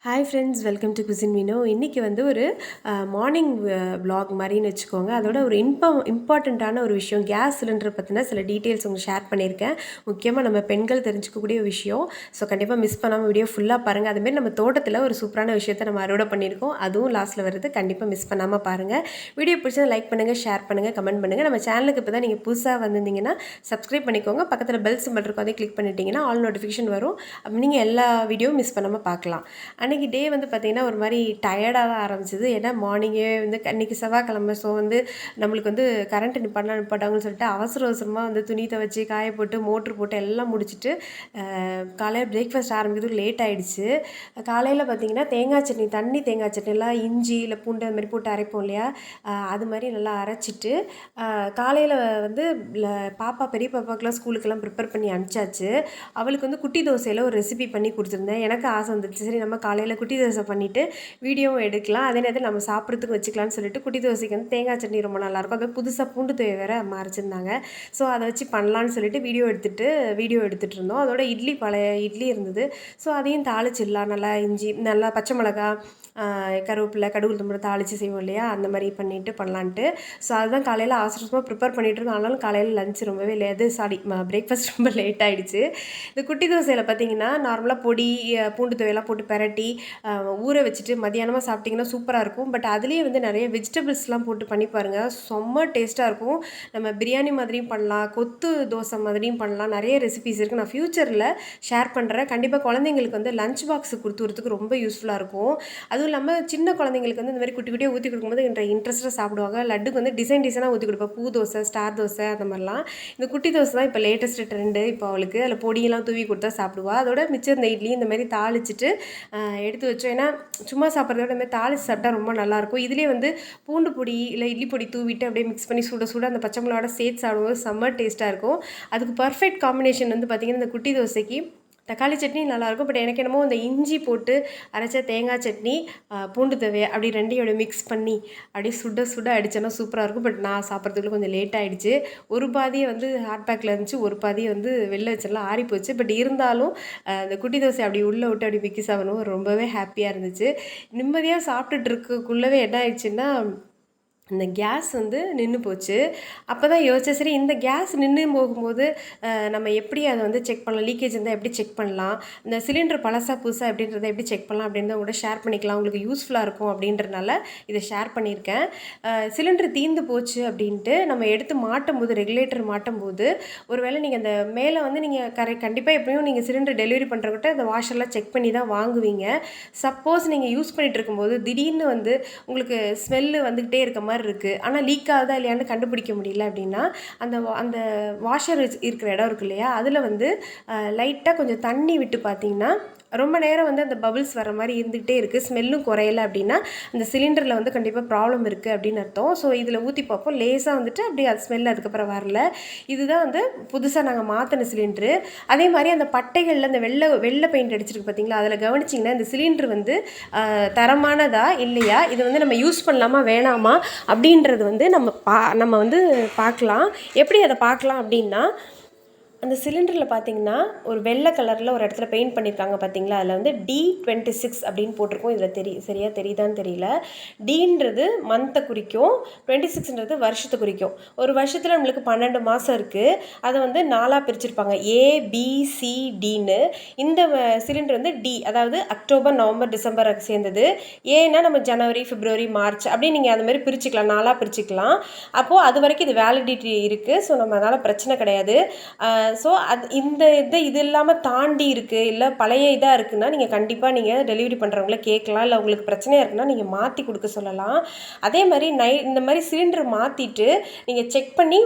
Hi friends, welcome to குசின் வீனோ. இன்றைக்கி வந்து ஒரு மார்னிங் vlog மாதிரின்னு வச்சுக்கோங்க. அதோட ஒரு இம்பார்ட்டண்ட்டான ஒரு விஷயம், கேஸ் சிலிண்டரை பற்றின சில டீட்டெயில்ஸ் உங்களுக்கு ஷேர் பண்ணியிருக்கேன். முக்கியமாக நம்ம பெண்கள் தெரிஞ்சுக்கக்கூடிய விஷயம். ஸோ கண்டிப்பாக மிஸ் பண்ணாமல் வீடியோ ஃபுல்லாக பாருங்கள். அதுமாரி நம்ம தோட்டத்தில் ஒரு சூப்பரான விஷயத்தை நம்ம அறுவடை பண்ணியிருக்கோம், அதுவும் லாஸ்ட்டில் வருது. கண்டிப்பாக மிஸ் பண்ணாமல் பாருங்கள். வீடியோ பிடிச்சதை லைக் பண்ணுங்கள், ஷேர் பண்ணுங்கள், கமெண்ட் பண்ணுங்கள். நம்ம சேனலுக்கு இப்போ தான் நீங்கள் புதுசாக வந்திருந்தீங்கன்னா சப்ஸ்கிரைப் பண்ணிக்கோங்க. பக்கத்தில் பெல் சிம்பிள் இருக்கும், அதை கிளிக் பண்ணிட்டீங்கன்னா ஆல் நோட்டிஃபிகேஷன் வரும். அப்போ நீங்கள் எல்லா வீடியோவும் மிஸ் பண்ணாமல் பார்க்கலாம். அன்றைக்கி டே வந்து பார்த்திங்கன்னா ஒரு மாதிரி டயர்டாக தான் ஆரம்பிச்சிது. ஏன்னா மார்னிங்கே வந்து இன்றைக்கி செவ்வாய்க்கிழமை, ஸோ வந்து நம்மளுக்கு வந்து கரண்ட்டு நிப்பாட்டாங்கன்னு சொல்லிட்டு அவசரமாக வந்து துணி துவைச்சி காய போட்டு மோட்ரு போட்டு எல்லாம் முடிச்சுட்டு காலையில் பிரேக்ஃபாஸ்ட் ஆரம்பிக்கிறதுக்கு லேட் ஆகிடுச்சு. காலையில் பார்த்திங்கன்னா தேங்காய் சட்னி, தேங்காய் சட்னிலாம் இஞ்சி இல்லை பூண்டு அது மாதிரி போட்டு அரைப்போம் இல்லையா, அது மாதிரி நல்லா அரைச்சிட்டு காலையில் வந்து பெரிய பாப்பாக்கெலாம் ஸ்கூலுக்கெல்லாம் ப்ரிப்பேர் பண்ணி அனுப்பிச்சாச்சு. அவளுக்கு வந்து குட்டி தோசையில் ஒரு ரெசிபி பண்ணி கொடுத்துருந்தேன். எனக்கு ஆசை வந்துச்சு, சரி நம்ம காலையில் குட்டி தோசை பண்ணிவிட்டு வீடியோவும் எடுக்கலாம், அதே நேரத்தில் நம்ம சாப்பிட்றதுக்கு வச்சுக்கலாம்னு சொல்லிட்டு குட்டி தோசைக்கு வந்து தேங்காய் சட்னி ரொம்ப நல்லாயிருக்கும். அது புதுசாக பூண்டு தோயை வேறு அரைச்சிருந்தாங்க. ஸோ அதை வச்சு பண்ணலான்னு சொல்லிட்டு வீடியோ எடுத்துகிட்டு இருந்தோம். அதோட பழைய இட்லி இருந்தது. ஸோ அதையும் தாளிச்சிடலாம், நல்லா இஞ்சி, நல்லா பச்சை மிளகா, கருவேப்பிலை, கடுகு உளுத்தம்பருப்பு தாளித்து செய்வோம் இல்லையா, அந்த மாதிரி பண்ணலான்ட்டு. ஸோ அதுதான் காலையில் அவசரமாக ப்ரிப்பேர் பண்ணிகிட்டு இருந்தோம். ஆனாலும் காலையில் லஞ்ச் ரொம்பவே பிரேக்ஃபாஸ்ட் ரொம்ப லேட் ஆகிடுச்சு. இந்த குட்டி தோசையில் பார்த்திங்கன்னா நார்மலாக பொடி, பூண்டு துவையெல்லாம் போட்டு பெரட்டி ஊற வச்சுட்டு மதியானமாக சாப்பிட்டிங்கன்னா சூப்பராக இருக்கும். பட் அதுலேயே வந்து நிறைய வெஜிடபிள்ஸ்லாம் போட்டு பண்ணி பாருங்கள், செம்ம டேஸ்ட்டாக இருக்கும். நம்ம பிரியாணி மாதிரியும் பண்ணலாம், கொத்து தோசை மாதிரியும் பண்ணலாம். நிறைய ரெசிபிஸ் இருக்குது, நான் ஃப்யூச்சரில் ஷேர் பண்ணுறேன். கண்டிப்பாக குழந்தைங்களுக்கு வந்து லஞ்ச் பாக்ஸு கொடுத்துறதுக்கு ரொம்ப யூஸ்ஃபுல்லாக இருக்கும். அதுவும் இல்லாமல் சின்ன குழந்தைங்களுக்கு வந்து இந்த மாதிரி குட்டி குட்டியாக ஊற்றி கொடுக்கும்போது இன்ட்ரெஸ்ட்டாக சாப்பிடுவாங்க. லட்டுக்கு வந்து டிசைனாக ஊற்றி கொடுப்பேன், பூ தோசை, ஸ்டார் தோசை, அந்த மாதிரிலாம். இந்த குட்டி தோசை தான் இப்போ லேட்டஸ்ட் ட்ரெண்டு. இப்போ அவளுக்கு அதில் பொடியெல்லாம் தூவி கொடுத்தா சாப்பிடுவா. அதோட மிச்சம் இந்த இட்லி இந்த மாதிரி தாளிச்சிட்டு எடுத்து வச்சோம். ஏன்னா சும்மா சாப்பிட்றத விட இந்த மாதிரி தாளித்து சாப்பிட்டா ரொம்ப நல்லாயிருக்கும். இதிலே வந்து பூண்டு பொடி இல்லை இட்லி பொடி தூவிட்டு அப்படியே மிக்ஸ் பண்ணி சுட அந்த பச்சை மிளகாவோட சேர்த்து சாப்பிடும்போது செம்ம டேஸ்ட்டாக இருக்கும். அதுக்கு பர்ஃபெக்ட் காம்பினேஷன் வந்து பார்த்திங்கன்னா இந்த குட்டி தோசைக்கு தக்காளி சட்னி நல்லாயிருக்கும். பட் எனக்கு என்னமோ இந்த இஞ்சி போட்டு அரைச்ச தேங்காய் சட்னி, பூண்டு துவையை அப்படி ரெண்டையும் மிக்ஸ் பண்ணி அப்படியே சுட அடித்தோன்னா சூப்பராக இருக்கும். பட் நான் சாப்பிட்றதுக்குள்ள கொஞ்சம் லேட் ஆகிடுச்சு. ஒரு பாதியை வந்து ஹாட் பேக்கில் இருந்துச்சு, ஒரு பாதியை வந்து வெளில வச்சிடலாம், ஆறி போச்சு. பட் இருந்தாலும் அந்த குட்டி தோசை அப்படி உள்ளே விட்டு அப்படி மிக்கி சாப்பிடணும், ரொம்பவே ஹாப்பியாக இருந்துச்சு. நிம்மதியாக சாப்பிட்டுட்டு இருக்கக்குள்ளவே என்ன ஆயிடுச்சுன்னா இந்த கேஸ் வந்து நின்று போச்சு. அப்போ தான் யோசிச்சேன், சரி இந்த கேஸ் நின்று போகும்போது நம்ம எப்படி அதை வந்து செக் பண்ணலாம், லீக்கேஜ் இருந்தால் எப்படி செக் பண்ணலாம், இந்த சிலிண்டர் பழசா புதுசாக எப்படின்றத எப்படி செக் பண்ணலாம் அப்படின்றத கூட ஷேர் பண்ணிக்கலாம், உங்களுக்கு யூஸ்ஃபுல்லாக இருக்கும் அப்படின்றனால இதை ஷேர் பண்ணியிருக்கேன். சிலிண்டர் தீர்ந்து போச்சு அப்படின்ட்டு நம்ம எடுத்து ரெகுலேட்டர் மாட்டும்போது ஒருவேளை நீங்கள் அந்த மேலே வந்து நீங்கள் கண்டிப்பாக எப்படியும் நீங்கள் சிலிண்டர் டெலிவரி பண்ணுறக்கிட்ட அந்த வாஷர்லாம் செக் பண்ணி தான் வாங்குவீங்க. சப்போஸ் நீங்கள் யூஸ் பண்ணிகிட்டு இருக்கும்போது திடீர்னு வந்து உங்களுக்கு ஸ்மெல்லு வந்துக்கிட்டே இருக்க மாதிரி இருக்குது, ஆனால் லீக் ஆகுதா இல்லையான்னு கண்டுபிடிக்க முடியல அப்படின்னா அந்த வாஷர் இருக்கிற இடம் இருக்கு இல்லையா, அதில் வந்து லைட்டாக கொஞ்சம் தண்ணி விட்டு பார்த்தீங்கன்னா ரொம்ப நேரம் வந்து அந்த பபிள்ஸ் வர மாதிரி இருந்துகிட்டே இருக்குது, ஸ்மெல்லும் குறையலை அப்படின்னா அந்த சிலிண்டரில் வந்து கண்டிப்பாக ப்ராப்ளம் இருக்குது அப்படின்னு அர்த்தம். ஸோ இதில் ஊற்றி பார்ப்போம், லேசாக வந்துட்டு அப்படியே அது ஸ்மெல் அதுக்கப்புறம் வரல. இதுதான் வந்து புதுசாக நாங்கள் மாற்றின சிலிண்டரு. அதே மாதிரி அந்த பட்டைகளில் அந்த வெள்ளை பெயிண்ட் அடிச்சிருக்கு பார்த்தீங்களா, அதில் கவனிச்சிங்கன்னா இந்த சிலிண்டர் வந்து தரமானதா இல்லையா, இது வந்து நம்ம யூஸ் பண்ணலாமா வேணாமா அப்படின்றது வந்து நம்ம வந்து பார்க்கலாம். எப்படி அதை பார்க்கலாம் அப்படின்னா, அந்த சிலிண்டரில் பார்த்தீங்கன்னா ஒரு வெள்ளை கலரில் ஒரு இடத்துல பெயிண்ட் பண்ணியிருக்காங்க பார்த்தீங்களா, அதில் வந்து D26 அப்படின்னு போட்டிருக்கோம். இதில் சரியாக தெரியுதான்னு தெரியல. Dன்றது மந்த்தை குறிக்கும், 26ன்றது வருஷத்தை குறிக்கும். ஒரு வருஷத்தில் நம்மளுக்கு 12 மாதம் இருக்குது, அதை வந்து 4ஆக பிரிச்சிருப்பாங்க, ABCDன்னு. இந்த சிலிண்டர் வந்து D, அதாவது அக்டோபர், நவம்பர், டிசம்பர் சேர்ந்தது. ஏன்னா நம்ம ஜனவரி, பிப்ரவரி, மார்ச் அப்படின்னு நீங்கள் அது மாதிரி பிரிச்சுக்கலாம், 4ஆக பிரிச்சுக்கலாம். அப்போது அது வரைக்கும் இது வேலிடிட்டி இருக்குது. ஸோ நம்ம அதனால் பிரச்சனை கிடையாது. ஸோ இது இல்லாமல் தாண்டி இருக்குது, இல்லை பழைய இதாக இருக்குன்னா நீங்கள் கண்டிப்பாக நீங்கள் டெலிவரி பண்ணுறவங்கள கேட்கலாம், இல்லை உங்களுக்கு பிரச்சனையாக இருக்குன்னா நீங்கள் மாற்றி கொடுக்க சொல்லலாம். அதே மாதிரி இந்த மாதிரி சிலிண்டர் மாற்றிட்டு நீங்கள் செக் பண்ணி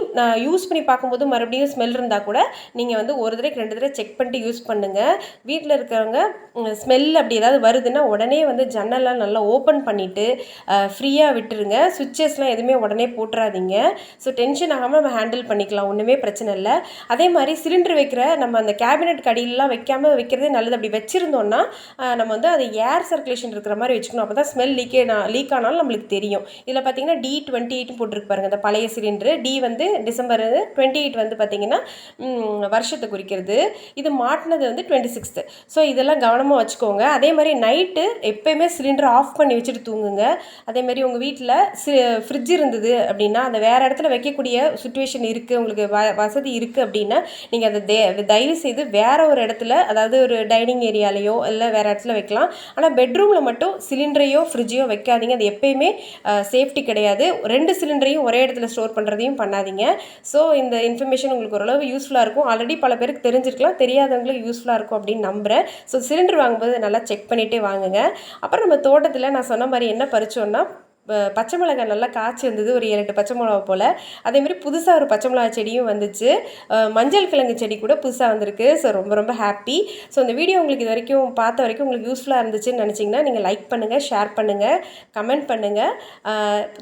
யூஸ் பண்ணி பார்க்கும்போது மறுபடியும் ஸ்மெல் இருந்தால் கூட நீங்கள் வந்து ஒரு தடவை 2 தடவை செக் பண்ணிட்டு யூஸ் பண்ணுங்கள். வீட்டில் இருக்கிறவங்க ஸ்மெல் அப்படி ஏதாவது வருதுன்னா உடனே வந்து ஜன்னல்லாம் நல்லா ஓப்பன் பண்ணிவிட்டு ஃப்ரீயாக விட்டுருங்க. சுவிட்சஸ்லாம் எதுவுமே உடனே போட்டுறாதீங்க. ஸோ டென்ஷன் ஆகாமல் நம்ம ஹேண்டில் பண்ணிக்கலாம், ஒன்றுமே பிரச்சனை இல்லை. அதே மாதிரி மாதிரி சிலிண்டர் வைக்கிற நம்ம அந்த கேபினெட் கடியிலலாம் வைக்கிறதே நல்லது. அப்படி வச்சுருந்தோன்னா நம்ம வந்து அது ஏர் சர்க்குலேஷன் இருக்கிற மாதிரி வச்சுக்கணும். அப்போ தான் ஸ்மெல் லீக் ஆனாலும் நம்மளுக்கு தெரியும். இதில் பார்த்தீங்கன்னா D28 போட்டிருக்கு பாருங்கள், அந்த பழைய சிலிண்டரு. D வந்து டிசம்பர், 28 வந்து பார்த்தீங்கன்னா வருஷத்தை குறிக்கிறது. இது மாட்டினது வந்து 26. ஸோ இதெல்லாம் கவனமாக வச்சுக்கோங்க. அதே மாதிரி நைட்டு எப்போயுமே சிலிண்டர் ஆஃப் பண்ணி வச்சுட்டு தூங்குங்க. அதேமாதிரி உங்கள் வீட்டில் ஃப்ரிட்ஜ் இருந்தது அப்படின்னா அதை வேறு இடத்துல வைக்கக்கூடிய சுச்சுவேஷன் இருக்குது, உங்களுக்கு வசதி இருக்குது அப்படின்னா நீங்கள் அதை தயவு செய்து வேறு ஒரு இடத்துல, அதாவது ஒரு டைனிங் ஏரியாலேயோ இல்லை வேறு இடத்துல வைக்கலாம். ஆனால் பெட்ரூமில் மட்டும் சிலிண்டரையோ ஃப்ரிட்ஜையோ வைக்காதீங்க. அது எப்போயுமே சேஃப்டி கிடையாது. 2 சிலிண்டரையும் ஒரே இடத்துல ஸ்டோர் பண்ணுறதையும் பண்ணாதீங்க. ஸோ இந்த இன்ஃபர்மேஷன் உங்களுக்கு ஓரளவு யூஸ்ஃபுல்லாக இருக்கும். ஆல்ரெடி பல பேருக்கு தெரிஞ்சிருக்கலாம், தெரியாதவங்களுக்கு யூஸ்ஃபுல்லாக இருக்கும் அப்படின்னு நம்புகிறேன். ஸோ சிலிண்டர் வாங்கும்போது நல்லா செக் பண்ணிகிட்டே வாங்குங்க. அப்புறம் நம்ம தோட்டத்தில் நான் சொன்ன மாதிரி என்ன பறிச்சோன்னா, பச்சை மிளகாய் நல்லா காய்ச்சி வந்தது, ஒரு 7-8 பச்சை மிளகா போல். அதேமாதிரி புதுசாக ஒரு பச்சை மிளகா செடியும் வந்துச்சு. மஞ்சள் கிழங்கு செடி கூட புதுசாக வந்திருக்கு. ஸோ ரொம்ப ரொம்ப ஹாப்பி. ஸோ இந்த வீடியோ உங்களுக்கு இது வரைக்கும் பார்த்த வரைக்கும் உங்களுக்கு யூஸ்ஃபுல்லாக இருந்துச்சுன்னு நினச்சிங்கன்னா நீங்கள் லைக் பண்ணுங்கள், ஷேர் பண்ணுங்கள், கமெண்ட் பண்ணுங்கள்.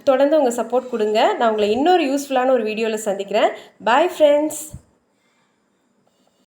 தொடர்ந்து உங்கள் சப்போர்ட் கொடுங்க. நான் உங்களை இன்னொரு யூஸ்ஃபுல்லான ஒரு வீடியோவில் சந்திக்கிறேன். Bye friends.